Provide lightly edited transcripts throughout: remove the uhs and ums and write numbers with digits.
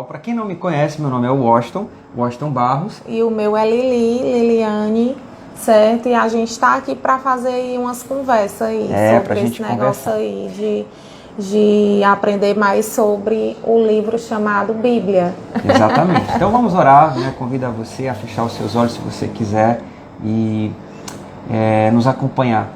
pessoal, para quem não me conhece, meu nome é Washington Barros. E o meu é Liliane, certo? E a gente está aqui para fazer aí umas conversas aí sobre esse negócio aí de aprender mais sobre o livro chamado Bíblia. Exatamente. Então vamos orar, né? Convido a você a fechar os seus olhos se você quiser e nos acompanhar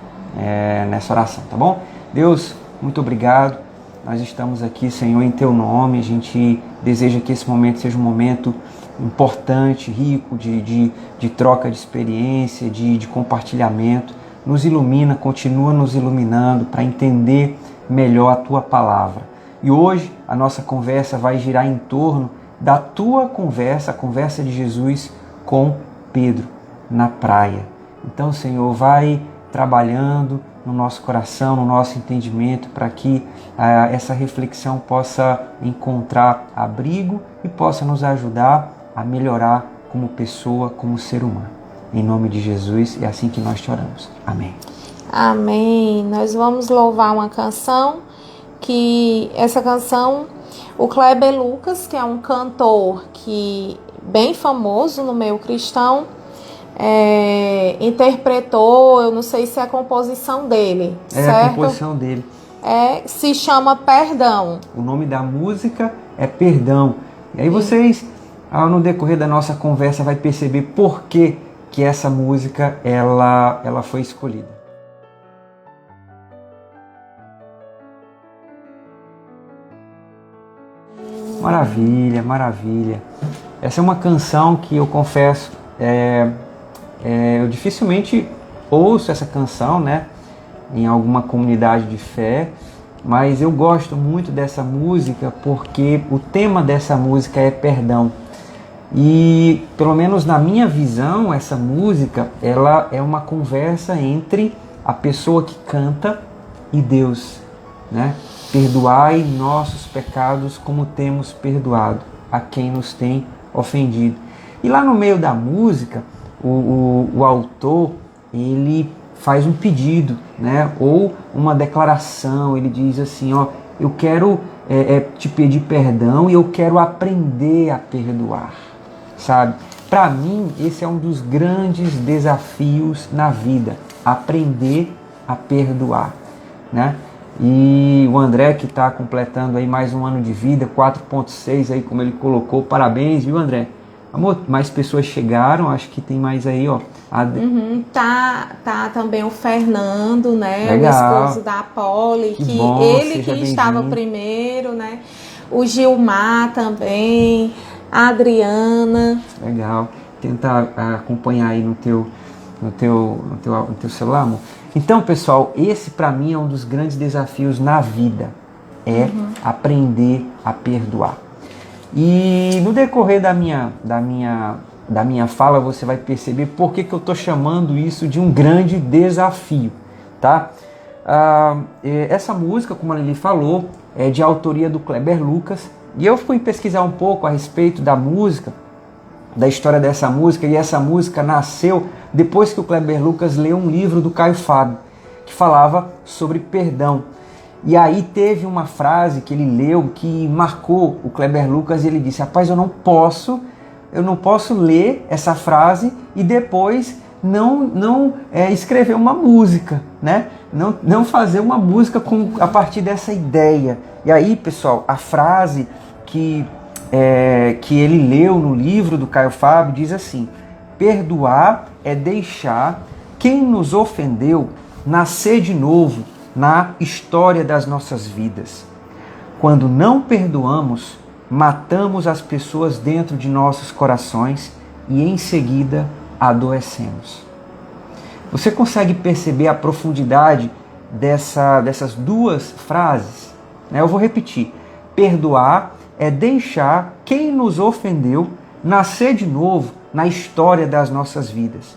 nessa oração, tá bom? Deus, muito obrigado. Nós estamos aqui, Senhor, em Teu nome. A gente deseja que esse momento seja um momento importante, rico de troca de experiência, de compartilhamento. Nos ilumina, continua nos iluminando para entender melhor a Tua palavra. E hoje a nossa conversa vai girar em torno da Tua conversa, a conversa de Jesus com Pedro na praia. Então, Senhor, vai trabalhando no nosso coração, no nosso entendimento, para que essa reflexão possa encontrar abrigo e possa nos ajudar a melhorar como pessoa, como ser humano. Em nome de Jesus, é assim que nós te oramos. Amém. Amém. Nós vamos louvar uma canção, que essa canção, o Kleber Lucas, que é um cantor bem famoso no meio cristão, interpretou, eu não sei se é a composição dele, certo? É a composição dele. Se chama Perdão. O nome da música é Perdão. E aí vocês, no decorrer da nossa conversa, vai perceber por que essa música ela foi escolhida. Maravilha, maravilha. Essa é uma canção que eu confesso, eu dificilmente ouço essa canção, né, em alguma comunidade de fé, mas eu gosto muito dessa música porque o tema dessa música é perdão. E, pelo menos na minha visão, essa música ela é uma conversa entre a pessoa que canta e Deus, né? Perdoai nossos pecados como temos perdoado a quem nos tem ofendido. E lá no meio da música, o autor, ele faz um pedido, né? Ou uma declaração. Ele diz assim, eu quero te pedir perdão e eu quero aprender a perdoar, sabe? Para mim, esse é um dos grandes desafios na vida, aprender a perdoar, né? E o André, que está completando aí mais um ano de vida, 4.6 aí, como ele colocou, parabéns, viu, André? Amor, mais pessoas chegaram, acho que tem mais aí, ó. Tá também o Fernando, né? Legal. O esposo da Polly, que bom, ele que estava primeiro, né? O Gilmar também, a Adriana. Legal. Tenta acompanhar aí no teu celular, amor. Então, pessoal, esse para mim é um dos grandes desafios na vida, aprender a perdoar. E no decorrer da minha fala, você vai perceber por que eu estou chamando isso de um grande desafio, tá? Essa música, como a Lili falou, é de autoria do Kleber Lucas, e eu fui pesquisar um pouco a respeito da música, da história dessa música, e essa música nasceu depois que o Kleber Lucas leu um livro do Caio Fábio, que falava sobre perdão. E aí teve uma frase que ele leu que marcou o Kleber Lucas, e ele disse, rapaz, eu não posso ler essa frase e depois não escrever uma música, né? Não fazer uma música a partir dessa ideia. E aí, pessoal, a frase que ele leu no livro do Caio Fábio diz assim: perdoar é deixar quem nos ofendeu nascer de novo na história das nossas vidas. Quando não perdoamos, matamos as pessoas dentro de nossos corações e em seguida adoecemos. Você consegue perceber a profundidade dessas duas frases? Eu vou repetir. Perdoar é deixar quem nos ofendeu nascer de novo na história das nossas vidas.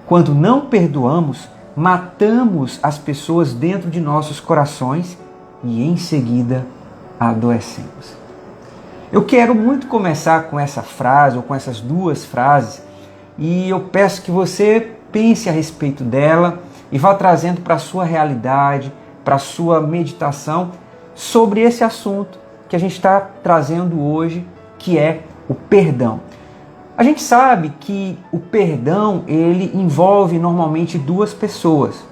Quando não perdoamos, matamos as pessoas dentro de nossos corações e em seguida adoecemos. Eu quero muito começar com essa frase ou com essas duas frases e eu peço que você pense a respeito dela e vá trazendo para a sua realidade, para a sua meditação sobre esse assunto que a gente está trazendo hoje que é o perdão. A gente sabe que o perdão, ele envolve normalmente duas pessoas,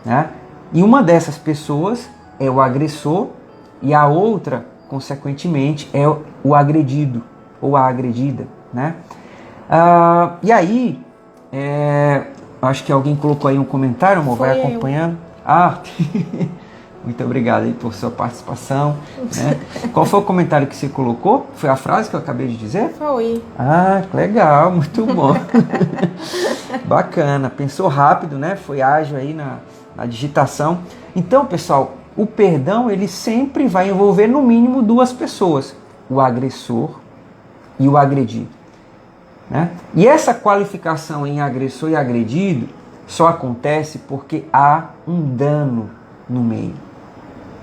né? E uma dessas pessoas é o agressor e a outra, consequentemente, é o agredido ou a agredida, né? E aí, acho que alguém colocou aí um comentário, amor, vai acompanhando. Muito obrigado aí por sua participação, né? Qual foi o comentário que você colocou? Foi a frase que eu acabei de dizer? Foi. Legal, muito bom. Bacana, pensou rápido, né? Foi ágil aí na digitação. Então, pessoal, o perdão, ele sempre vai envolver no mínimo duas pessoas, o agressor e o agredido, né? E essa qualificação em agressor e agredido só acontece porque há um dano no meio.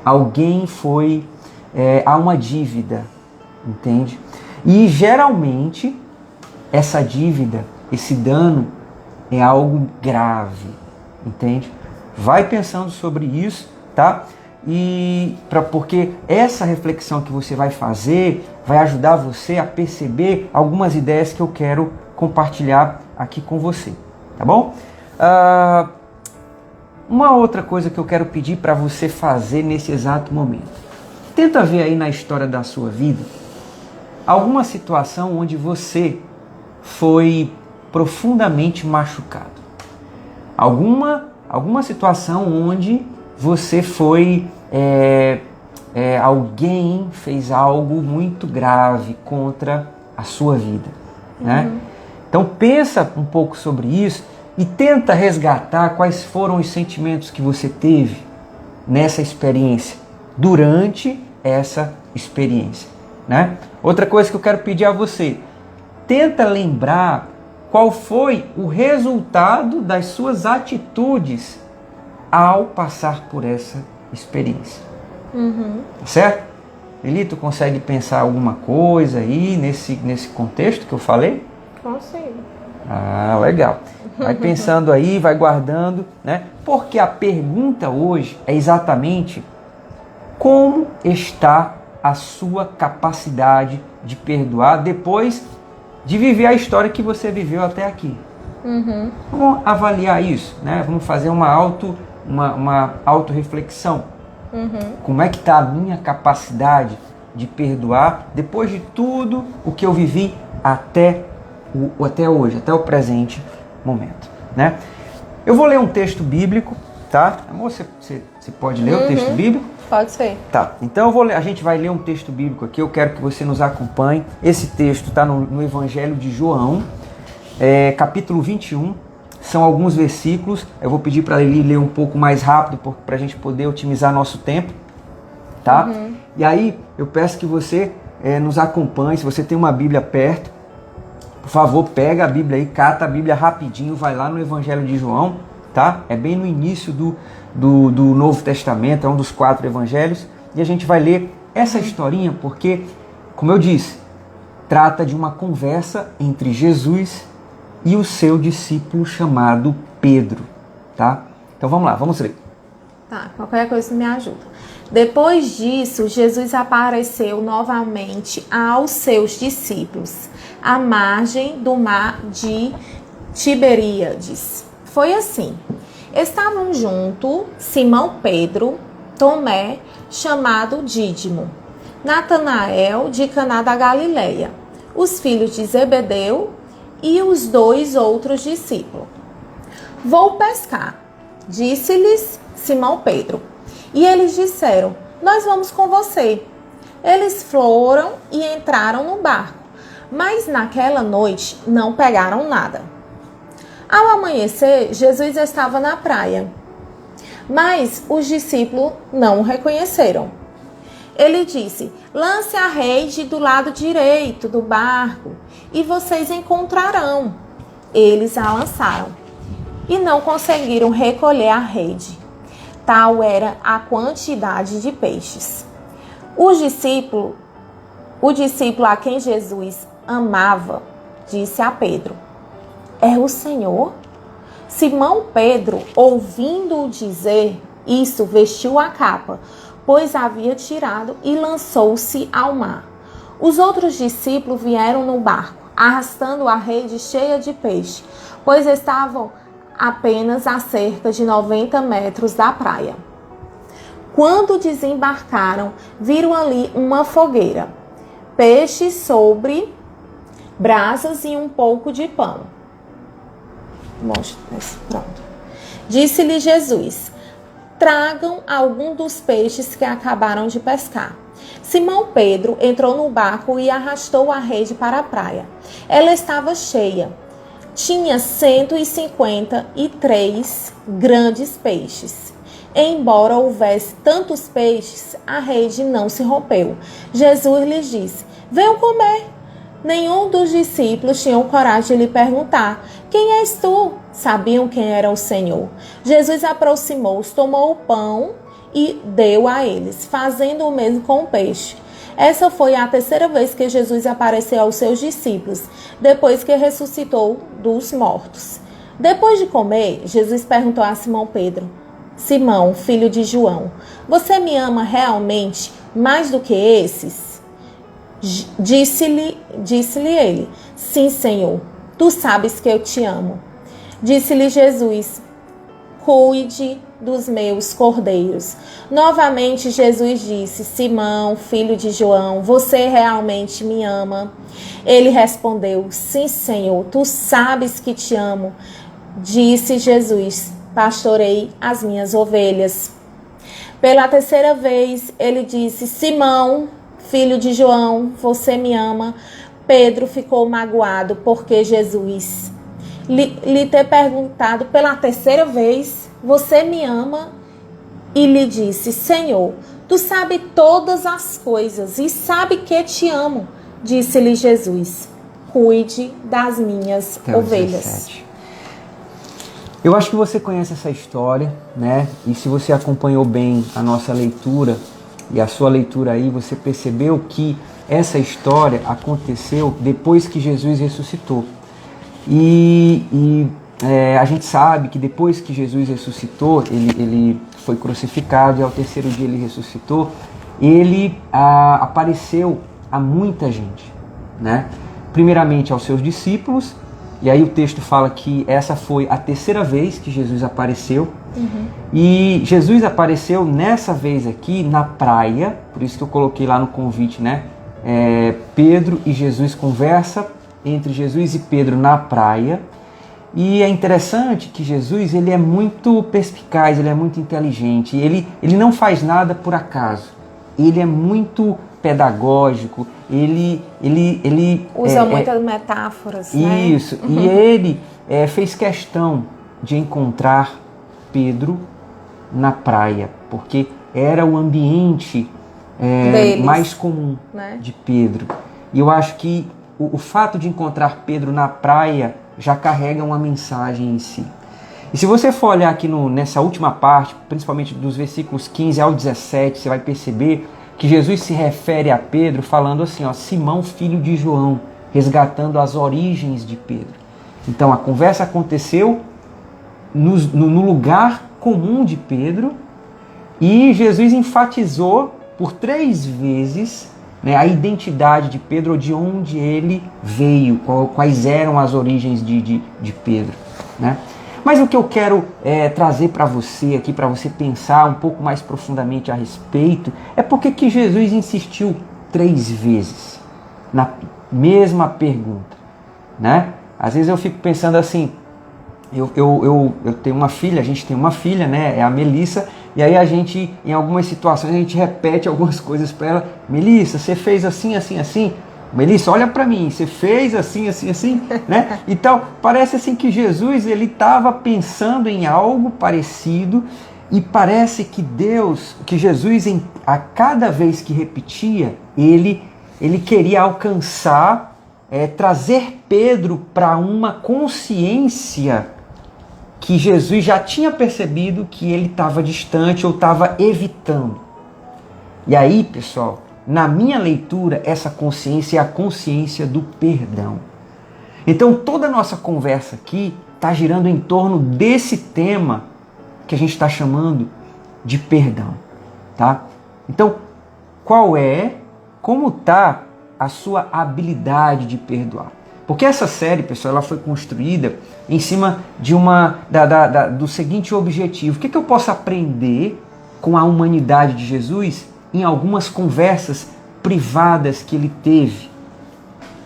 Alguém há uma dívida, entende? E geralmente essa dívida, esse dano é algo grave, entende? Vai pensando sobre isso, tá? Porque essa reflexão que você vai fazer vai ajudar você a perceber algumas ideias que eu quero compartilhar aqui com você, tá bom? Uma outra coisa que eu quero pedir para você fazer nesse exato momento. Tenta ver aí na história da sua vida alguma situação onde você foi profundamente machucado. Alguma situação onde você foi... alguém fez algo muito grave contra a sua vida, né? Então pensa um pouco sobre isso e tenta resgatar quais foram os sentimentos que você teve nessa experiência, durante essa experiência, né? Outra coisa que eu quero pedir a você, tenta lembrar qual foi o resultado das suas atitudes ao passar por essa experiência. Tá certo? Eli, tu consegue pensar alguma coisa aí nesse contexto que eu falei? Consigo. Legal. Vai pensando aí, vai guardando, né? Porque a pergunta hoje é exatamente como está a sua capacidade de perdoar depois de viver a história que você viveu até aqui. Vamos avaliar isso, né? Vamos fazer uma autorreflexão. Como é que está a minha capacidade de perdoar depois de tudo o que eu vivi até hoje, até o presente momento, né? Eu vou ler um texto bíblico, tá? Amor, você pode ler o texto bíblico? Pode ser. Tá, então a gente vai ler um texto bíblico aqui, eu quero que você nos acompanhe. Esse texto está no Evangelho de João, capítulo 21, são alguns versículos. Eu vou pedir para ele ler um pouco mais rápido para a gente poder otimizar nosso tempo, tá? E aí eu peço que você nos acompanhe. Se você tem uma Bíblia perto, por favor, pega a Bíblia aí, cata a Bíblia rapidinho, vai lá no Evangelho de João, tá? É bem no início do Novo Testamento, é um dos 4 evangelhos, e a gente vai ler essa historinha porque, como eu disse, trata de uma conversa entre Jesus e o seu discípulo chamado Pedro, tá? Então vamos lá, vamos ler. Tá, qualquer coisa me ajuda. Depois disso, Jesus apareceu novamente aos seus discípulos, à margem do mar de Tiberíades. Foi assim: estavam junto Simão Pedro, Tomé, chamado Dídimo, Natanael de Caná da Galileia, os filhos de Zebedeu e os 2 outros discípulos. Vou pescar, disse-lhes Simão Pedro. E eles disseram: nós vamos com você. Eles foram e entraram no barco, mas naquela noite não pegaram nada. Ao amanhecer, Jesus estava na praia, mas os discípulos não o reconheceram. Ele disse: lance a rede do lado direito do barco e vocês encontrarão. Eles a lançaram e não conseguiram recolher a rede. Tal era a quantidade de peixes. O discípulo a quem Jesus amava disse a Pedro: é o Senhor? Simão Pedro, ouvindo-o dizer isso, vestiu a capa, pois havia tirado, e lançou-se ao mar. Os outros discípulos vieram no barco, arrastando a rede cheia de peixe, pois estavam apenas a cerca de 90 metros da praia. Quando desembarcaram, viram ali uma fogueira, peixes sobre brasas e um pouco de pão. Pronto. Disse-lhe Jesus: tragam algum dos peixes que acabaram de pescar. Simão Pedro entrou no barco e arrastou a rede para a praia. Ela estava cheia. Tinha 153 grandes peixes. Embora houvesse tantos peixes, a rede não se rompeu. Jesus lhes disse: venham comer. Nenhum dos discípulos tinha coragem de lhe perguntar: quem és tu? Sabiam quem era o Senhor. Jesus aproximou-se, tomou o pão e deu a eles, fazendo o mesmo com o peixe. Essa foi a terceira vez que Jesus apareceu aos seus discípulos, depois que ressuscitou dos mortos. Depois de comer, Jesus perguntou a Simão Pedro: Simão, filho de João, você me ama realmente mais do que esses? Disse-lhe ele: sim, Senhor, tu sabes que eu te amo. Disse-lhe Jesus: cuide dos meus cordeiros. Novamente Jesus disse: Simão, filho de João, você realmente me ama? Ele respondeu: sim, Senhor, tu sabes que te amo. Disse Jesus: pastorei as minhas ovelhas. Pela terceira vez ele disse: Simão, filho de João, você me ama? Pedro ficou magoado porque Jesus lhe ter perguntado pela terceira vez: você me ama? E lhe disse: Senhor, tu sabes todas as coisas e sabe que te amo. Disse-lhe Jesus: cuide das minhas ovelhas. 17. Eu acho que você conhece essa história, né? E se você acompanhou bem a nossa leitura e a sua leitura aí, você percebeu que essa história aconteceu depois que Jesus ressuscitou. A gente sabe que depois que Jesus ressuscitou, ele foi crucificado e ao terceiro dia ele ressuscitou, ele apareceu a muita gente, né? Primeiramente aos seus discípulos, e aí o texto fala que essa foi a terceira vez que Jesus apareceu. E Jesus apareceu nessa vez aqui na praia, por isso que eu coloquei lá no convite, né? Pedro e Jesus, conversa entre Jesus e Pedro na praia. E é interessante que Jesus, ele é muito perspicaz, ele é muito inteligente, ele não faz nada por acaso, ele é muito pedagógico, ele usa muitas metáforas, né? Isso, e ele fez questão de encontrar Pedro na praia, porque era o ambiente mais comum, né, de Pedro. E eu acho que o fato de encontrar Pedro na praia já carrega uma mensagem em si. E se você for olhar aqui nessa última parte, principalmente dos versículos 15 ao 17, você vai perceber que Jesus se refere a Pedro falando assim, ó, Simão, filho de João, resgatando as origens de Pedro. Então a conversa aconteceu no lugar comum de Pedro e Jesus enfatizou por 3 vezes, né, a identidade de Pedro, de onde ele veio, quais eram as origens de Pedro, né? Mas o que eu quero trazer para você aqui, para você pensar um pouco mais profundamente a respeito, é porque que Jesus insistiu 3 vezes na mesma pergunta, né? Às vezes eu fico pensando assim, eu tenho uma filha, a gente tem uma filha, né? É a Melissa, e aí a gente, em algumas situações, a gente repete algumas coisas para ela. Melissa, você fez assim, assim, assim? Melissa, olha para mim, você fez assim, assim, assim, né? Então, parece assim que Jesus, ele estava pensando em algo parecido e parece que Jesus, a cada vez que repetia, ele queria alcançar, trazer Pedro para uma consciência que Jesus já tinha percebido que ele estava distante ou estava evitando. E aí, pessoal, na minha leitura, essa consciência é a consciência do perdão. Então, toda a nossa conversa aqui está girando em torno desse tema que a gente está chamando de perdão, tá? Então, como está a sua habilidade de perdoar. Porque essa série, pessoal, ela foi construída em cima de do seguinte objetivo. O que eu posso aprender com a humanidade de Jesus em algumas conversas privadas que ele teve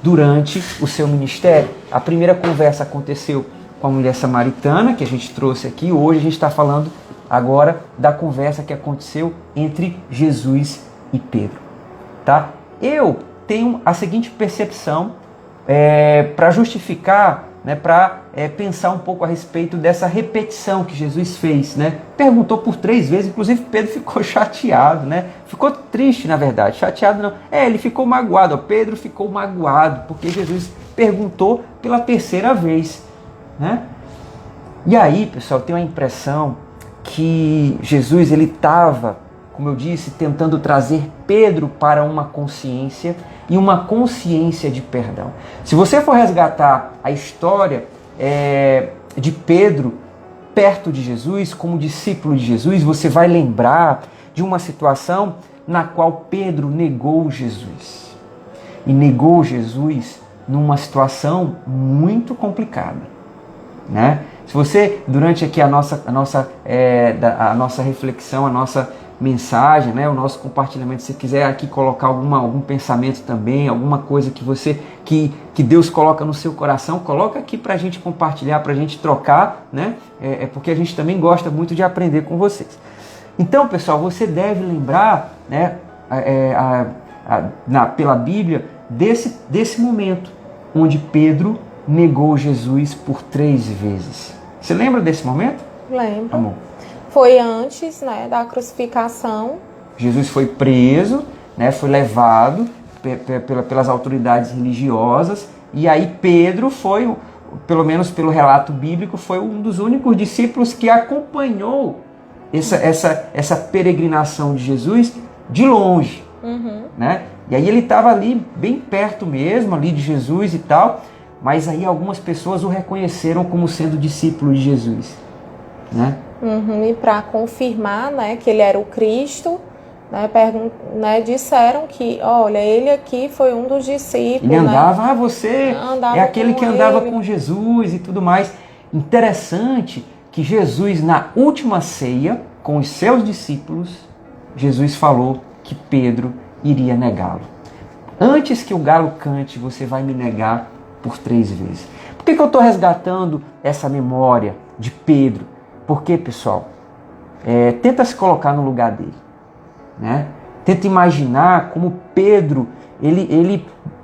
durante o seu ministério? A primeira conversa aconteceu com a mulher samaritana, que a gente trouxe aqui. Hoje a gente está falando agora da conversa que aconteceu entre Jesus e Pedro. Tá? Eu tenho a seguinte percepção para justificar, né, para pensar um pouco a respeito dessa repetição que Jesus fez. Né? Perguntou por 3 vezes, inclusive Pedro ficou chateado, né? Ficou triste, na verdade, chateado não. Ele ficou magoado, Pedro ficou magoado, porque Jesus perguntou pela 3ª vez. Né? E aí, pessoal, eu tenho a impressão que Jesus ele estava, como eu disse, tentando trazer Pedro para uma consciência e uma consciência de perdão. Se você for resgatar a história de Pedro perto de Jesus, como discípulo de Jesus, você vai lembrar de uma situação na qual Pedro negou Jesus. E negou Jesus numa situação muito complicada. Né? Se você, durante aqui a nossa reflexão, a nossa mensagem, né, o nosso compartilhamento, se você quiser aqui colocar algum pensamento também, alguma coisa que Deus coloca no seu coração, coloca aqui para a gente compartilhar, para a gente trocar, né? Porque a gente também gosta muito de aprender com vocês. Então, pessoal, você deve lembrar, né, pela Bíblia, desse momento onde Pedro negou Jesus por 3 vezes. Você lembra desse momento? Lembro. Amor. Foi antes, né, da crucificação. Jesus foi preso, né, foi levado pelas autoridades religiosas, e aí Pedro foi, pelo menos pelo relato bíblico, foi um dos únicos discípulos que acompanhou essa peregrinação de Jesus de longe. Né? E aí ele estava ali bem perto mesmo, ali de Jesus e tal, mas aí algumas pessoas o reconheceram como sendo discípulo de Jesus. Né? E para confirmar, né, que ele era o Cristo, né, disseram que, olha, ele aqui foi um dos discípulos. Ele andava, você andava é aquele que andava ele. com Jesus e tudo mais. Interessante que Jesus, na última ceia, com os seus discípulos, Jesus falou que Pedro iria negá-lo. Antes que o galo cante, você vai me negar por 3 vezes. Por que eu estou resgatando essa memória de Pedro? Porque, pessoal, tenta se colocar no lugar dele. Né? Tenta imaginar como Pedro,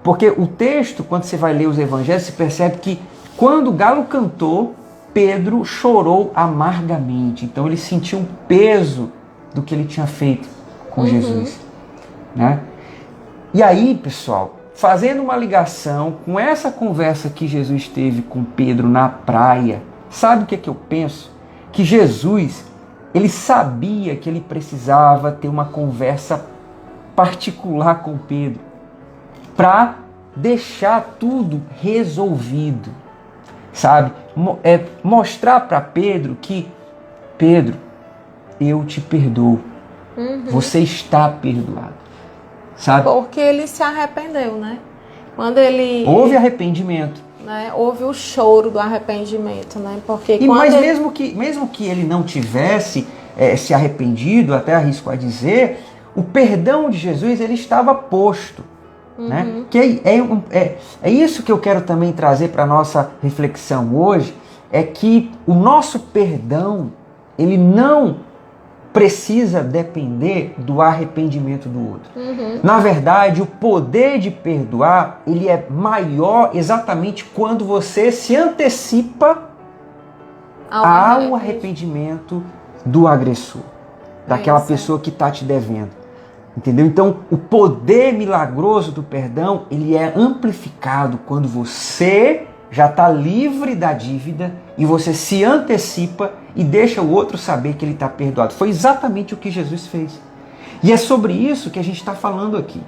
porque o texto, quando você vai ler os evangelhos, você percebe que quando o galo cantou, Pedro chorou amargamente. Então ele sentiu um peso do que ele tinha feito com Jesus. Né? E aí, pessoal, fazendo uma ligação com essa conversa que Jesus teve com Pedro na praia, sabe o que eu penso? Que Jesus, ele sabia que ele precisava ter uma conversa particular com Pedro para deixar tudo resolvido, sabe? Mostrar para Pedro que, Pedro, eu te perdoo, você está perdoado, sabe? Porque ele se arrependeu, né? Quando ele... Houve arrependimento. Né? Houve o choro do arrependimento, né? Porque mas mesmo que ele não tivesse se arrependido, até arrisco a dizer, o perdão de Jesus ele estava posto. Né? Que é isso que eu quero também trazer para a nossa reflexão hoje, é que o nosso perdão ele não precisa depender do arrependimento do outro. Na verdade, o poder de perdoar ele é maior exatamente quando você se antecipa ao arrependimento do agressor, daquela pessoa que está te devendo. Entendeu? Então, o poder milagroso do perdão ele é amplificado quando você já está livre da dívida e você se antecipa e deixa o outro saber que ele está perdoado. Foi exatamente o que Jesus fez. E é sobre isso que a gente está falando aqui.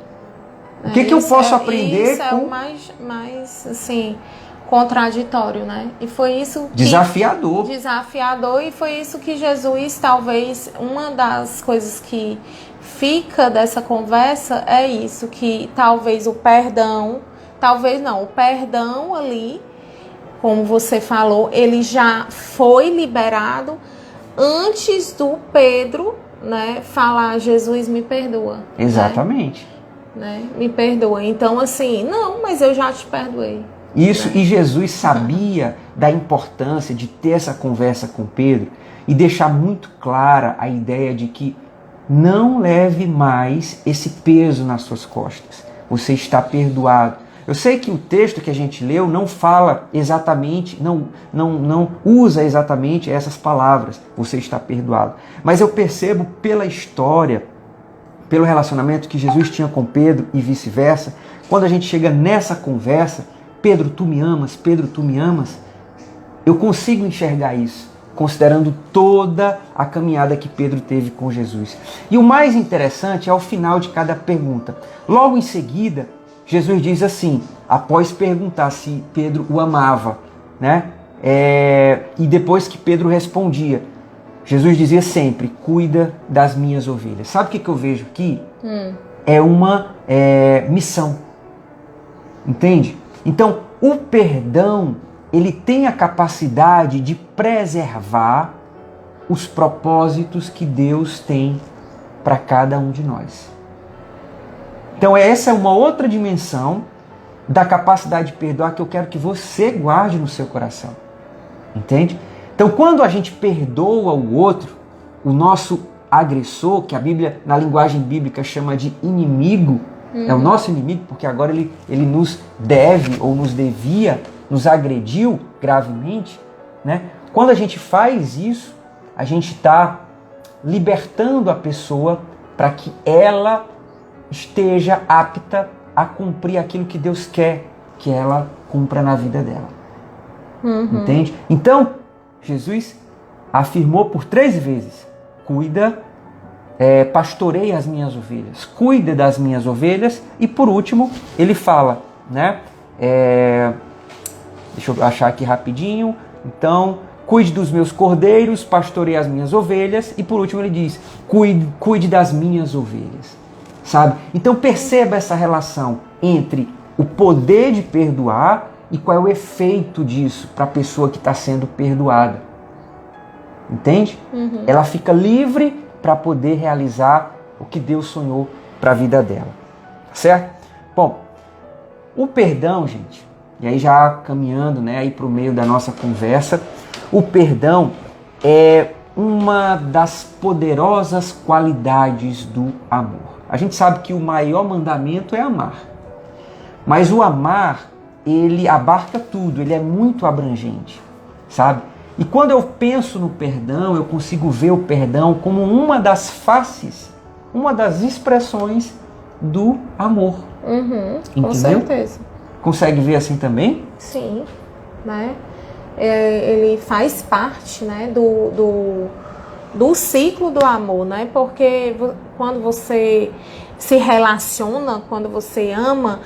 O que eu posso aprender isso com... é o mais assim, contraditório, né? E foi isso que... Desafiador, e foi isso que Jesus, talvez, uma das coisas que fica dessa conversa é isso, que talvez o perdão ali, como você falou, ele já foi liberado antes do Pedro, né, falar, Jesus, me perdoa. exatamente. Né? Me perdoa. Então, assim, não, mas eu já te perdoei. Isso, e Jesus sabia da importância de ter essa conversa com Pedro e deixar muito clara a ideia de que não leve mais esse peso nas suas costas. Você está perdoado. Eu sei que o texto que a gente leu não fala exatamente, não usa exatamente essas palavras, você está perdoado. Mas eu percebo pela história, pelo relacionamento que Jesus tinha com Pedro e vice-versa, quando a gente chega nessa conversa, Pedro, tu me amas, Pedro, tu me amas, eu consigo enxergar isso, considerando toda a caminhada que Pedro teve com Jesus. E o mais interessante é o final de cada pergunta. Logo em seguida, Jesus diz assim, após perguntar se Pedro o amava, né? E depois que Pedro respondia, Jesus dizia sempre, cuida das minhas ovelhas. Sabe o que eu vejo aqui? É uma missão. Entende? Então, o perdão, ele tem a capacidade de preservar os propósitos que Deus tem para cada um de nós. Então, essa é uma outra dimensão da capacidade de perdoar que eu quero que você guarde no seu coração. Entende? Então, quando a gente perdoa o outro, o nosso agressor, que a Bíblia, na linguagem bíblica, chama de inimigo, é o nosso inimigo, porque agora ele nos deve ou nos devia, nos agrediu gravemente, né? Quando a gente faz isso, a gente está libertando a pessoa para que ela esteja apta a cumprir aquilo que Deus quer que ela cumpra na vida dela. Entende? Então, Jesus afirmou por 3 vezes, pastoreia as minhas ovelhas, cuida das minhas ovelhas, e por último, ele fala, né? Deixa eu achar aqui rapidinho, então, cuide dos meus cordeiros, pastoreia as minhas ovelhas, e por último ele diz, cuide das minhas ovelhas, sabe? Então perceba essa relação entre o poder de perdoar e qual é o efeito disso para a pessoa que está sendo perdoada. Entende? Ela fica livre para poder realizar o que Deus sonhou para a vida dela. Certo? Bom, o perdão, gente, e aí já caminhando, né, aí para o meio da nossa conversa, o perdão é uma das poderosas qualidades do amor. A gente sabe que o maior mandamento é amar. Mas o amar, ele abarca tudo, ele é muito abrangente, sabe? E quando eu penso no perdão, eu consigo ver o perdão como uma das faces, uma das expressões do amor. Com certeza. Consegue ver assim também? Sim, né? Ele faz parte, né, do ciclo do amor, né? Porque quando você se relaciona, quando você ama,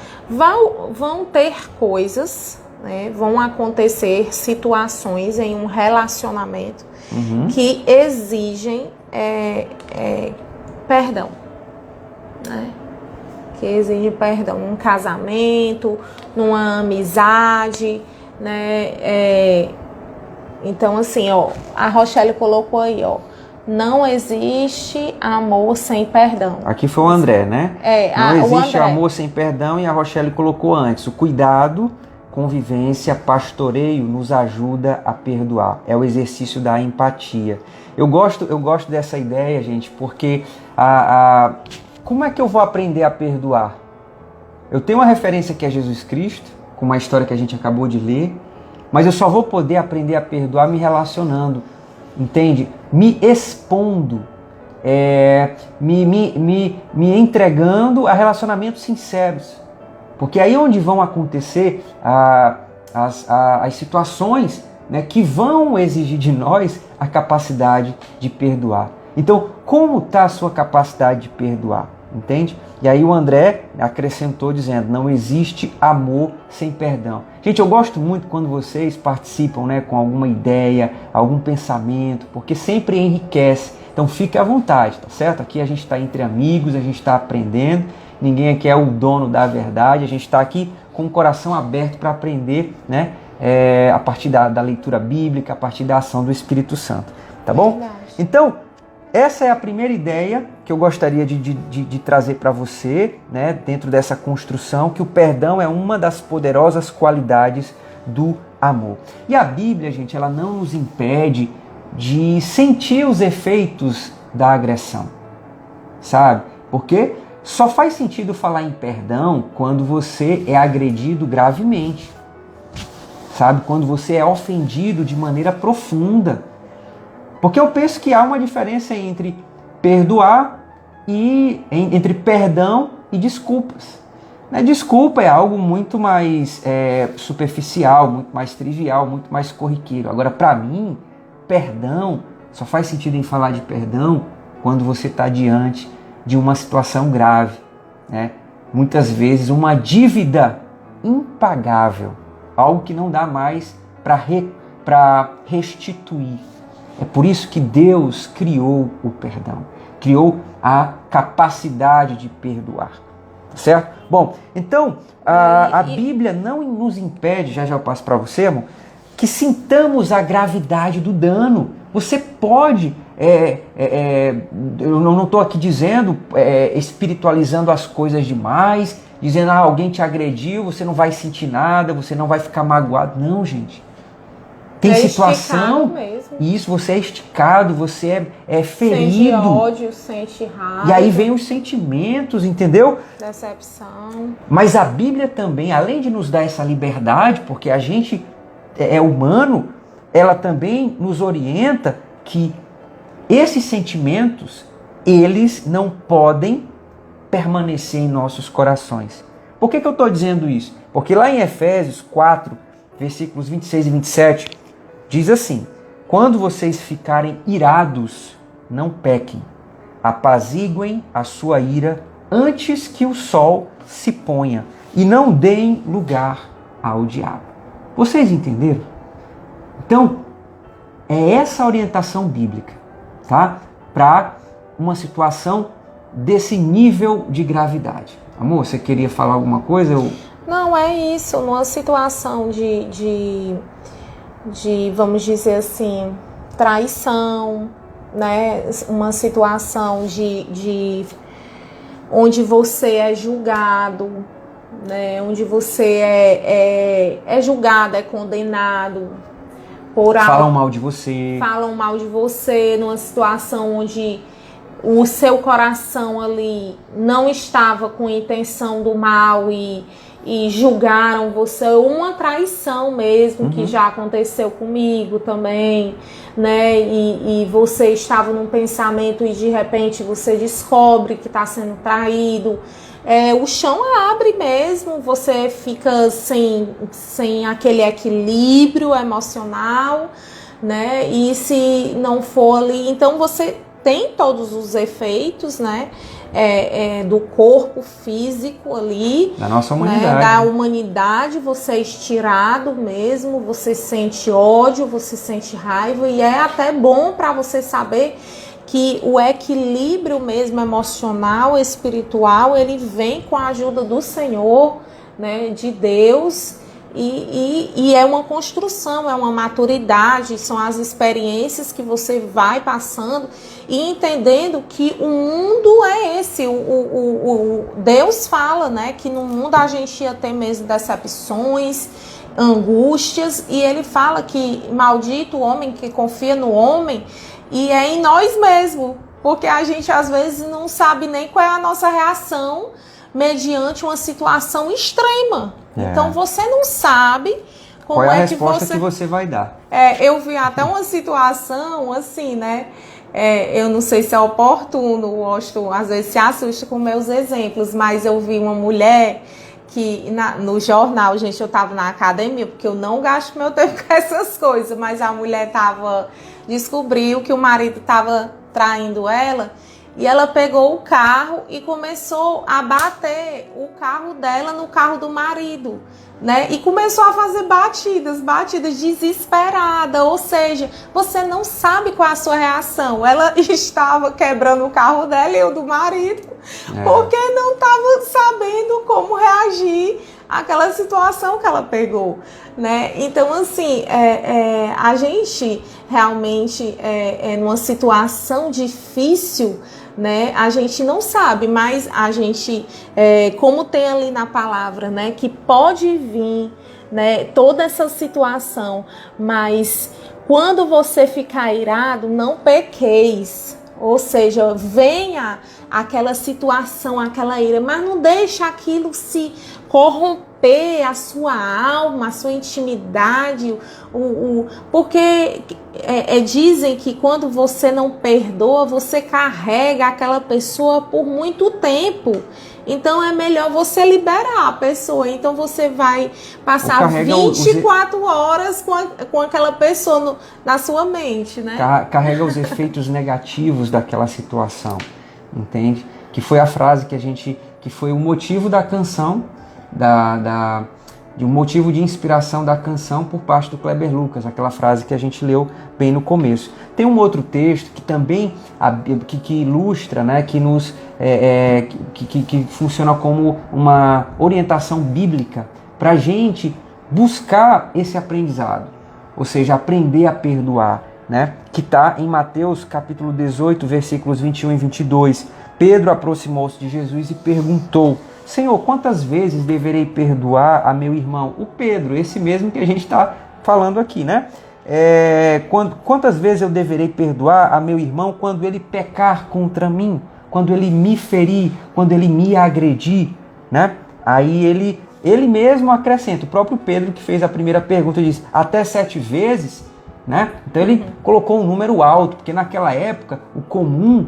vão ter coisas, né, vão acontecer situações em um relacionamento que exigem perdão, né? Que exigem perdão num casamento, numa amizade, né? Então, assim, ó, a Rochelle colocou aí, ó, não existe amor sem perdão. Aqui foi o André, né? Não existe amor sem perdão, e a Rochelle colocou antes, o cuidado, convivência, pastoreio nos ajuda a perdoar. É o exercício da empatia. Eu gosto dessa ideia, gente, porque como é que eu vou aprender a perdoar? Eu tenho uma referência que é Jesus Cristo, com uma história que a gente acabou de ler, mas eu só vou poder aprender a perdoar me relacionando, entende? Me expondo, me entregando a relacionamentos sinceros. Porque aí é onde vão acontecer as situações, né, que vão exigir de nós a capacidade de perdoar. Então, como está a sua capacidade de perdoar? entende? E aí o André acrescentou dizendo, não existe amor sem perdão. Gente, eu gosto muito quando vocês participam, né, com alguma ideia, algum pensamento, porque sempre enriquece. Então fique à vontade, tá certo? Aqui a gente está entre amigos, a gente está aprendendo, ninguém aqui é o dono da verdade, a gente está aqui com o coração aberto para aprender, né, a partir da leitura bíblica, a partir da ação do Espírito Santo, tá bom? Verdade. Então, essa é a primeira ideia que eu gostaria de trazer para você, né, dentro dessa construção, que o perdão é uma das poderosas qualidades do amor. E a Bíblia, gente, ela não nos impede de sentir os efeitos da agressão, sabe? Porque só faz sentido falar em perdão quando você é agredido gravemente, sabe? Quando você é ofendido de maneira profunda. Porque eu penso que há uma diferença entre perdoar e entre perdão e desculpas. Desculpa é algo muito mais superficial, muito mais trivial, muito mais corriqueiro. Agora, para mim, perdão só faz sentido em falar de perdão quando você está diante de uma situação grave, né? Muitas vezes uma dívida impagável, algo que não dá mais para restituir. É por isso que Deus criou o perdão, criou a capacidade de perdoar, certo? Bom, então a Bíblia não nos impede, já eu passo para você, amor, que sintamos a gravidade do dano. Você pode, eu não estou aqui dizendo, espiritualizando as coisas demais, dizendo, alguém te agrediu, você não vai sentir nada, você não vai ficar magoado. Não, gente. Tem situação, e isso, você é esticado, você é ferido. Sente ódio, sente raiva. E aí vem os sentimentos, entendeu? Decepção. Mas a Bíblia também, além de nos dar essa liberdade, porque a gente é humano, ela também nos orienta que esses sentimentos, eles não podem permanecer em nossos corações. Por que eu estou dizendo isso? Porque lá em Efésios 4, versículos 26 e 27, diz assim, quando vocês ficarem irados, não pequem, apaziguem a sua ira antes que o sol se ponha e não deem lugar ao diabo. Vocês entenderam? Então, é essa a orientação bíblica, tá? Para uma situação desse nível de gravidade. Amor, você queria falar alguma coisa? Não, é isso. Numa situação de vamos dizer assim, traição, né? Uma situação de onde você é julgado, né? Onde você é julgado, é condenado por algo. Falam mal de você. Falam mal de você numa situação onde o seu coração ali não estava com intenção do mal e julgaram você, uma traição mesmo, que já aconteceu comigo também, né? E você estava num pensamento e de repente você descobre que está sendo traído. O chão abre mesmo, você fica sem aquele equilíbrio emocional, né? E se não for ali, então você tem todos os efeitos, né? Do corpo físico ali, da nossa humanidade, né? Da humanidade, você é estirado mesmo, você sente ódio, você sente raiva, e é até bom para você saber que o equilíbrio mesmo emocional, espiritual, ele vem com a ajuda do Senhor, né? De Deus. E é uma construção, é uma maturidade, são as experiências que você vai passando e entendendo que o mundo é esse. Deus fala, né, que no mundo a gente ia ter mesmo decepções, angústias, e ele fala que maldito o homem que confia no homem, e é em nós mesmos, porque a gente às vezes não sabe nem qual é a nossa reação mediante uma situação extrema. Então você não sabe como qual é a que resposta que você vai dar. Eu vi até uma situação assim, né? Eu não sei se é oportuno, o Washington às vezes se assusta com meus exemplos, mas eu vi uma mulher que no jornal, gente, eu estava na academia, porque eu não gasto meu tempo com essas coisas, mas a mulher descobriu que o marido estava traindo ela. E ela pegou o carro e começou a bater o carro dela no carro do marido, né? E começou a fazer batidas desesperada. Ou seja, você não sabe qual é a sua reação. Ela estava quebrando o carro dela e o do marido, porque não estava sabendo como reagir àquela situação que ela pegou, né? Então, assim, a gente realmente numa situação difícil, né? A gente não sabe, mas a gente, como tem ali na palavra, né, que pode vir, né, toda essa situação, mas quando você ficar irado, não pequeis. Ou seja, venha aquela situação, aquela ira, mas não deixe aquilo se corromper a sua alma, a sua intimidade, porque dizem que quando você não perdoa, você carrega aquela pessoa por muito tempo. Então é melhor você liberar a pessoa. Então você vai passar 24 horas com aquela pessoa na sua mente, né? Carrega os efeitos negativos daquela situação, entende? Que foi a frase que foi o motivo da canção, de um motivo de inspiração da canção por parte do Kleber Lucas, aquela frase que a gente leu bem no começo. Tem um outro texto que também que ilustra, né, que nos que funciona como uma orientação bíblica para a gente buscar esse aprendizado, ou seja, aprender a perdoar, né? Que está em Mateus capítulo 18, versículos 21 e 22. Pedro aproximou-se de Jesus e perguntou: Senhor, quantas vezes deverei perdoar a meu irmão? O Pedro, esse mesmo que a gente está falando aqui, né? Quantas vezes eu deverei perdoar a meu irmão quando ele pecar contra mim? Quando ele me ferir? Quando ele me agredir? Né? Aí ele mesmo acrescenta, o próprio Pedro que fez a primeira pergunta diz, até 7 vezes? Né? Então ele colocou um número alto, porque naquela época o comum,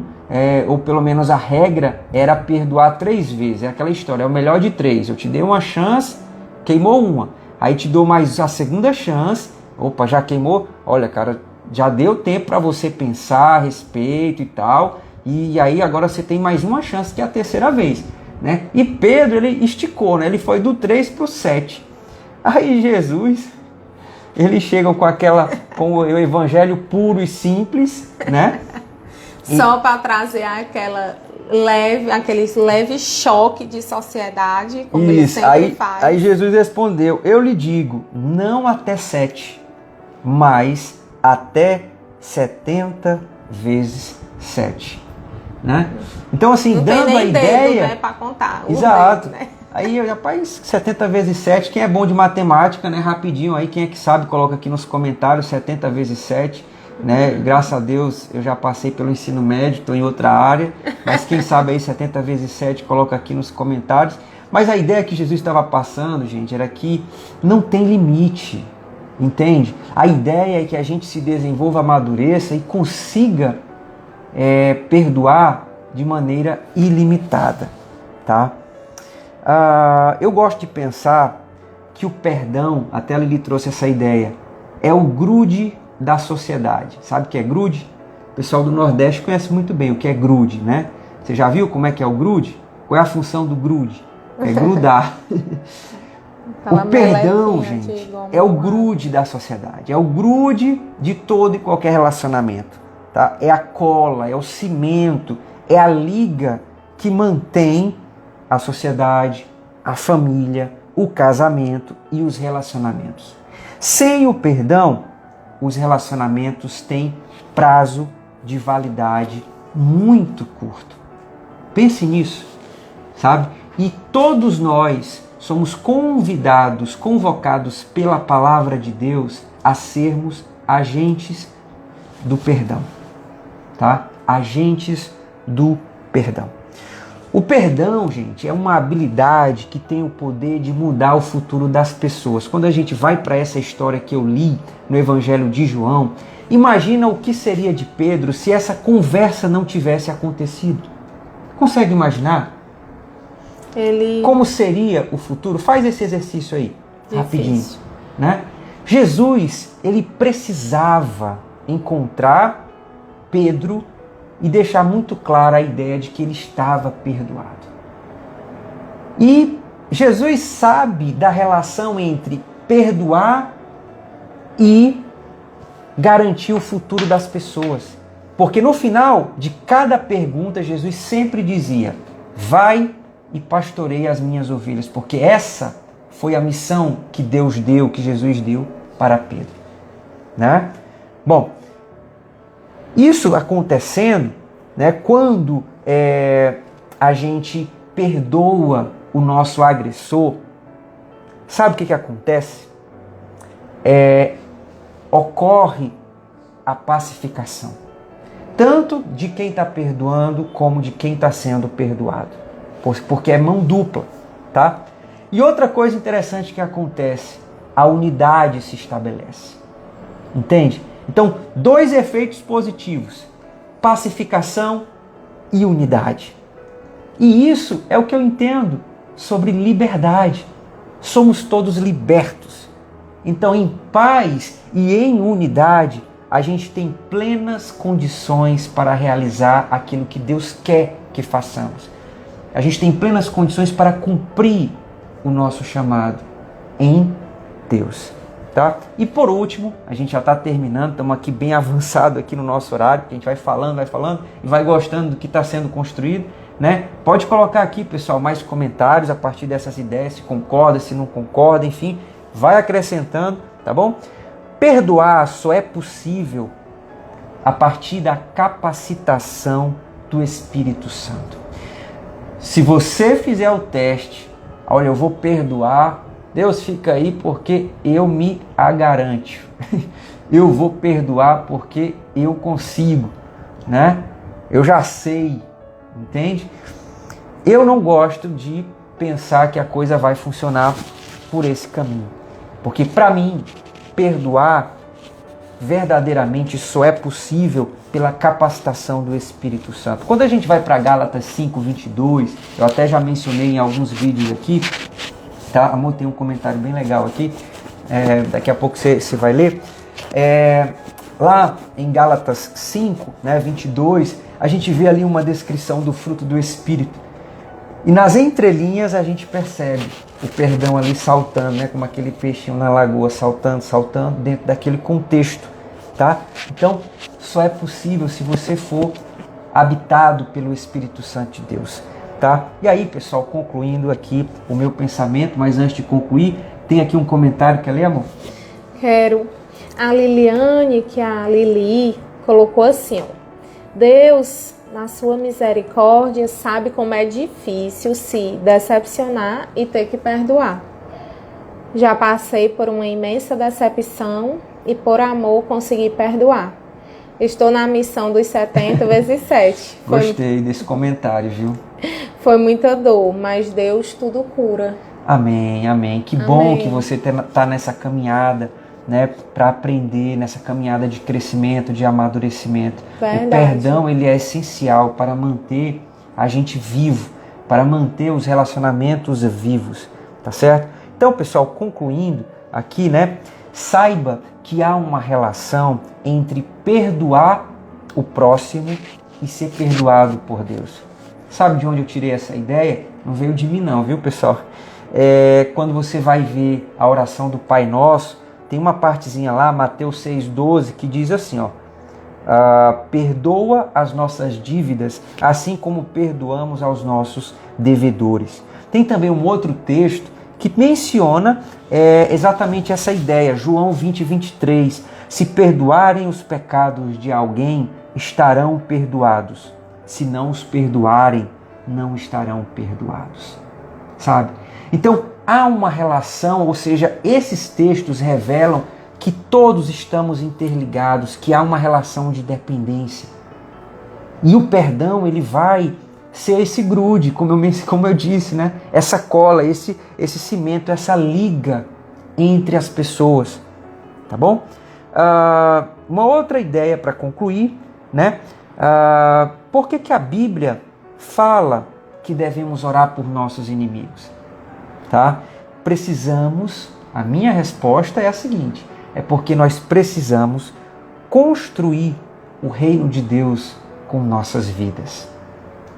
ou pelo menos a regra, era perdoar 3 vezes. É aquela história, é o melhor de 3. Eu te dei uma chance, queimou uma. Aí te dou mais a segunda chance, opa, já queimou? Olha, cara, já deu tempo para você pensar a respeito e tal, e aí agora você tem mais uma chance, que é a terceira vez. Né? E Pedro, ele esticou, né? Ele foi do 3 para o 7. Aí Jesus, eles chegam com o evangelho puro e simples, né? Só para trazer aquele leve choque de sociedade, como ele sempre faz. Aí Jesus respondeu, eu lhe digo, não até 7, mas até 70 vezes 7. Né? Então, assim, não dando tem nem a ideia, né, para contar. Exato. Dedo, né? Aí, rapaz, 70 vezes 7, quem é bom de matemática, né? Rapidinho aí, quem é que sabe, coloca aqui nos comentários, 70 vezes 7, né? Graças a Deus, eu já passei pelo ensino médio, estou em outra área, mas quem sabe aí 70 vezes 7, coloca aqui nos comentários. Mas a ideia que Jesus estava passando, gente, era que não tem limite, entende? A ideia é que a gente se desenvolva, amadureça e consiga perdoar de maneira ilimitada, tá? Eu gosto de pensar que o perdão, até ele trouxe essa ideia, é o grude da sociedade. Sabe o que é grude? O pessoal do Nordeste conhece muito bem o que é grude, né? Você já viu como é que é o grude? Qual é a função do grude? É grudar. O perdão, gente, é o grude da sociedade, é o grude de todo e qualquer relacionamento. Tá? É a cola, é o cimento, é a liga que mantém a sociedade, a família, o casamento e os relacionamentos. Sem o perdão, os relacionamentos têm prazo de validade muito curto. Pense nisso, sabe? E todos nós somos convocados pela palavra de Deus a sermos agentes do perdão. Tá? Agentes do perdão. O perdão, gente, é uma habilidade que tem o poder de mudar o futuro das pessoas. Quando a gente vai para essa história que eu li no Evangelho de João, imagina o que seria de Pedro se essa conversa não tivesse acontecido. Consegue imaginar? Como seria o futuro? Faz esse exercício aí, rapidinho. Né? Jesus, ele precisava encontrar Pedro e deixar muito clara a ideia de que ele estava perdoado. E Jesus sabe da relação entre perdoar e garantir o futuro das pessoas. Porque no final de cada pergunta, Jesus sempre dizia: vai e pastoreia as minhas ovelhas, porque essa foi a missão que Deus deu, que Jesus deu para Pedro. Né? Bom, isso acontecendo, né, quando a gente perdoa o nosso agressor, sabe o que acontece? Ocorre a pacificação, tanto de quem está perdoando como de quem está sendo perdoado, porque é mão dupla, tá? E outra coisa interessante que acontece, a unidade se estabelece, entende? Então, 2 efeitos positivos, pacificação e unidade. E isso é o que eu entendo sobre liberdade. Somos todos libertos. Então, em paz e em unidade, a gente tem plenas condições para realizar aquilo que Deus quer que façamos. A gente tem plenas condições para cumprir o nosso chamado em Deus. Tá? E por último, a gente já está terminando, estamos aqui bem avançado aqui no nosso horário, porque a gente vai falando e vai gostando do que está sendo construído. Né? Pode colocar aqui, pessoal, mais comentários a partir dessas ideias, se concorda, se não concorda, enfim, vai acrescentando, tá bom? Perdoar só é possível a partir da capacitação do Espírito Santo. Se você fizer o teste, olha, eu vou perdoar, Deus fica aí porque eu me agaranto. Eu vou perdoar porque eu consigo, né? Eu já sei. Entende? Eu não gosto de pensar que a coisa vai funcionar por esse caminho. Porque para mim, perdoar verdadeiramente só é possível pela capacitação do Espírito Santo. Quando a gente vai para Gálatas 5:22, eu até já mencionei em alguns vídeos aqui, tá? Amor, tem um comentário bem legal aqui, daqui a pouco você vai ler. Lá em Gálatas 5, né, 22, a gente vê ali uma descrição do fruto do Espírito. E nas entrelinhas a gente percebe o perdão ali saltando, né, como aquele peixinho na lagoa, saltando dentro daquele contexto. Tá? Então, só é possível se você for habitado pelo Espírito Santo de Deus. Tá? E aí, pessoal, concluindo aqui o meu pensamento, mas antes de concluir, tem aqui um comentário, quer ler, amor? Quero. A Liliane, que a Lili colocou assim, ó: Deus, na sua misericórdia, sabe como é difícil se decepcionar e ter que perdoar. Já passei por uma imensa decepção e por amor consegui perdoar. Estou na missão dos 70 vezes 7. Gostei desse comentário, viu? Foi muita dor, mas Deus tudo cura. Amém, amém. Que bom que você está nessa caminhada, né, para aprender, nessa caminhada de crescimento, de amadurecimento. Verdade. O perdão, ele é essencial para manter a gente vivo, para manter os relacionamentos vivos, tá certo? Então, pessoal, concluindo aqui, né, saiba que há uma relação entre perdoar o próximo e ser perdoado por Deus. Sabe de onde eu tirei essa ideia? Não veio de mim não, viu, pessoal? Quando você vai ver a oração do Pai Nosso, tem uma partezinha lá, Mateus 6,12, que diz assim, ó: perdoa as nossas dívidas, assim como perdoamos aos nossos devedores. Tem também um outro texto que menciona exatamente essa ideia, João 20:23. Se perdoarem os pecados de alguém, estarão perdoados. Se não os perdoarem, não estarão perdoados. Sabe? Então, há uma relação, ou seja, esses textos revelam que todos estamos interligados, que há uma relação de dependência. E o perdão, ele vai ser esse grude, como eu disse, né? Essa cola, esse cimento, essa liga entre as pessoas. Tá bom? Uma outra ideia para concluir, né? Por que a Bíblia fala que devemos orar por nossos inimigos? Tá? A minha resposta é a seguinte: é porque nós precisamos construir o reino de Deus com nossas vidas,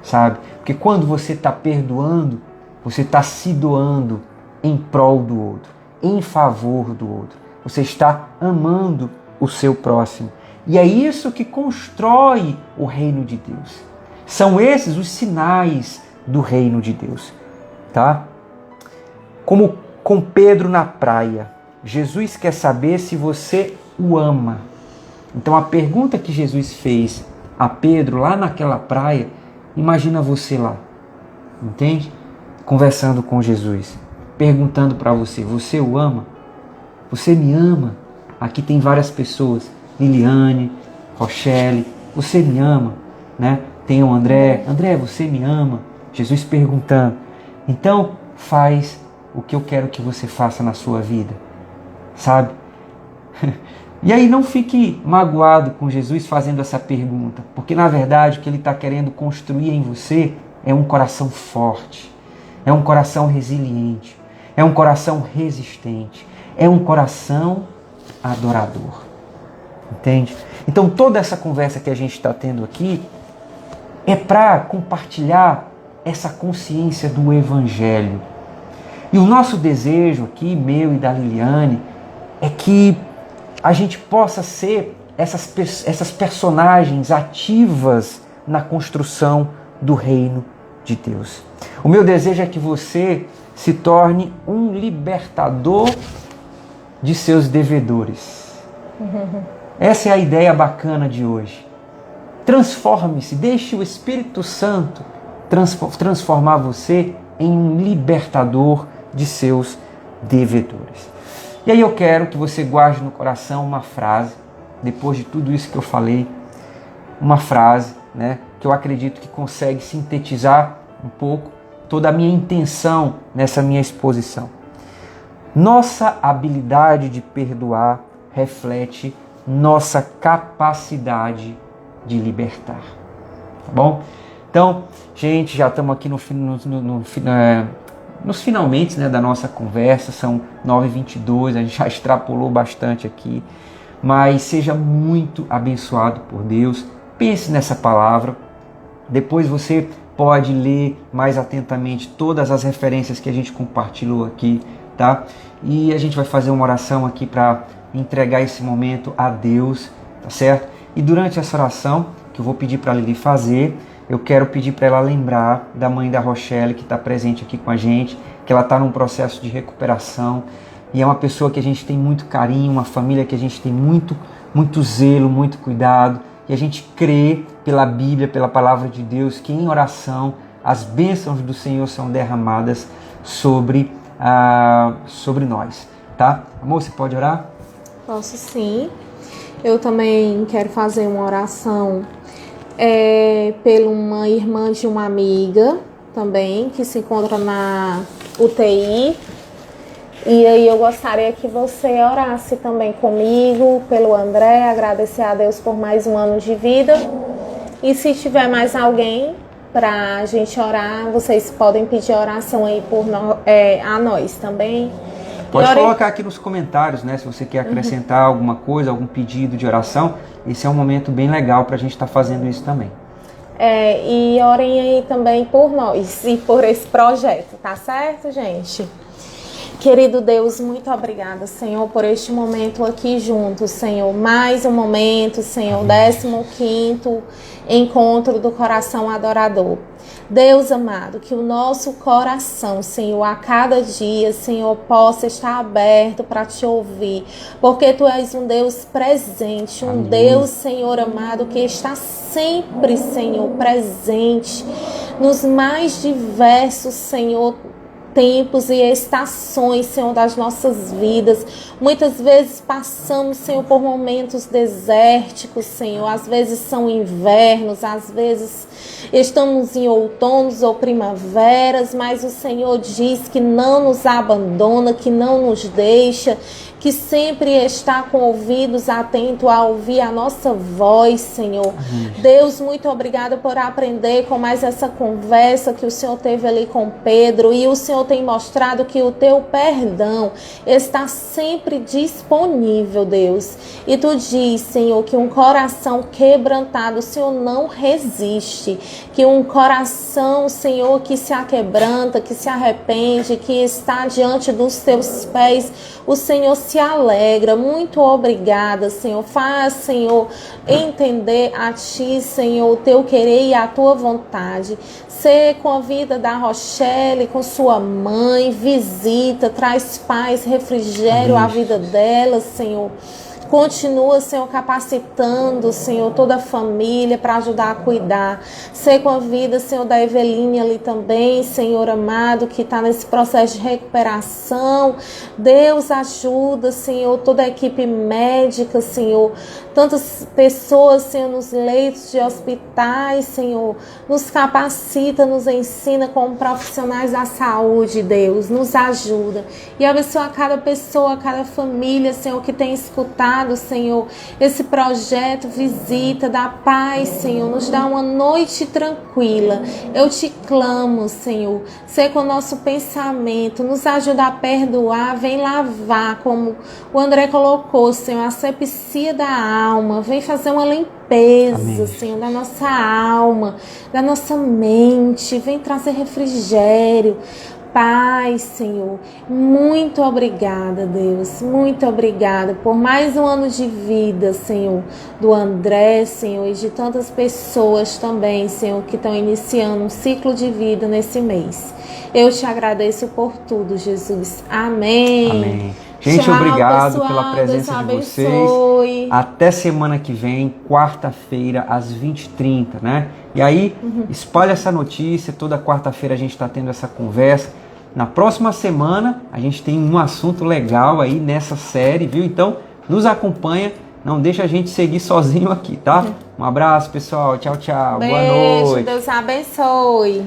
sabe? Porque quando você está perdoando, você está se doando em prol do outro, em favor do outro. Você está amando o seu próximo. E é isso que constrói o reino de Deus. São esses os sinais do reino de Deus, tá? Como com Pedro na praia, Jesus quer saber se você o ama. Então a pergunta que Jesus fez a Pedro lá naquela praia, imagina você lá, entende? Conversando com Jesus, perguntando para você, você o ama? Você me ama? Aqui tem várias pessoas, Liliane, Rochelle, você me ama? Né? Tem o André, você me ama? Jesus perguntando. Então faz o que eu quero que você faça na sua vida, sabe? E aí não fique magoado com Jesus fazendo essa pergunta, porque na verdade o que ele está querendo construir em você é um coração forte, é um coração resiliente, é um coração resistente, é um coração adorador, entende? Então toda essa conversa que a gente está tendo aqui é para compartilhar essa consciência do Evangelho. E o nosso desejo aqui, meu e da Liliane, é que a gente possa ser essas personagens ativas na construção do reino de Deus. O meu desejo é que você se torne um libertador de seus devedores. Essa é a ideia bacana de hoje. Transforme-se, deixe o Espírito Santo transformar você em um libertador de seus devedores. E aí eu quero que você guarde no coração uma frase, depois de tudo isso que eu falei, uma frase, né, que eu acredito que consegue sintetizar um pouco toda a minha intenção nessa minha exposição. Nossa habilidade de perdoar reflete nossa capacidade de libertar. Tá bom? Então, gente, já estamos aqui nos finalmente, né, da nossa conversa, são 9h22, a gente já extrapolou bastante aqui, mas seja muito abençoado por Deus, pense nessa palavra, depois você pode ler mais atentamente todas as referências que a gente compartilhou aqui, tá? E a gente vai fazer uma oração aqui para entregar esse momento a Deus, tá certo? E durante essa oração, que eu vou pedir para a Lili fazer, eu quero pedir para ela lembrar da mãe da Rochelle, que está presente aqui com a gente, que ela está num processo de recuperação e é uma pessoa que a gente tem muito carinho, uma família que a gente tem muito zelo, muito cuidado, e a gente crê pela Bíblia, pela palavra de Deus, que em oração as bênçãos do Senhor são derramadas sobre nós, tá? Amor, você pode orar? Posso sim. Eu também quero fazer uma oração pela uma irmã de uma amiga também, que se encontra na UTI. E aí eu gostaria que você orasse também comigo, pelo André, agradecer a Deus por mais um ano de vida. E se tiver mais alguém para a gente orar, vocês podem pedir oração aí a nós também. Pode colocar aqui nos comentários, né? Se você quer acrescentar alguma coisa, algum pedido de oração, esse é um momento bem legal para a gente estar fazendo isso também. E orem aí também por nós e por esse projeto, tá certo, gente? Querido Deus, muito obrigada, Senhor, por este momento aqui juntos, Senhor. Mais um momento, Senhor, 15º encontro do coração adorador. Deus amado, que o nosso coração, Senhor, a cada dia, Senhor, possa estar aberto para te ouvir, porque Tu és um Deus presente, um Deus, Senhor amado, que está sempre, Senhor, presente nos mais diversos, Senhor, tempos e estações, Senhor, das nossas vidas. Muitas vezes passamos, Senhor, por momentos desérticos, Senhor. Às vezes são invernos, às vezes estamos em outonos ou primaveras, mas o Senhor diz que não nos abandona, que não nos deixa, que sempre está com ouvidos atentos a ouvir a nossa voz, Senhor. Deus, muito obrigada por aprender com mais essa conversa que o Senhor teve ali com Pedro, e o Senhor tem mostrado que o teu perdão está sempre disponível, Deus. E tu diz, Senhor, que um coração quebrantado, o Senhor não resiste, que um coração, Senhor, que se aquebranta, que se arrepende, que está diante dos teus pés, o Senhor se alegra. Muito obrigada, Senhor. Faz, Senhor, entender a Ti, Senhor, o Teu querer e a Tua vontade. Ser com a vida da Rochelle, com sua mãe, visita, traz paz, refrigério à vida dela, Senhor. Continua, Senhor, capacitando, Senhor, toda a família para ajudar a cuidar. Sei com a vida, Senhor, da Eveline ali também, Senhor amado, que está nesse processo de recuperação. Deus ajuda, Senhor, toda a equipe médica, Senhor. Tantas pessoas, Senhor, nos leitos de hospitais, Senhor. Nos capacita, nos ensina como profissionais da saúde, Deus. Nos ajuda. E abençoa cada pessoa, cada família, Senhor, que tem escutado, Senhor, esse projeto. Visita, dá paz, Senhor, nos dá uma noite tranquila. Eu te clamo, Senhor, ser com o nosso pensamento, nos ajuda a perdoar, vem lavar, como o André colocou, Senhor, a asepsia da alma, vem fazer uma limpeza, amém, Senhor, da nossa alma, da nossa mente, vem trazer refrigério, paz, Senhor. Muito obrigada, Deus. Muito obrigada por mais um ano de vida, Senhor, do André, Senhor, e de tantas pessoas também, Senhor, que estão iniciando um ciclo de vida nesse mês. Eu te agradeço por tudo, Jesus. Amém. Amém. Gente, tchau, obrigado, pessoal, pela presença de vocês. Até semana que vem, quarta-feira, às 20h30, né? E aí, espalha essa notícia. Toda quarta-feira a gente está tendo essa conversa. Na próxima semana, a gente tem um assunto legal aí nessa série, viu? Então, nos acompanha. Não deixa a gente seguir sozinho aqui, tá? Um abraço, pessoal. Tchau, tchau. Beijo, boa noite. Deus abençoe.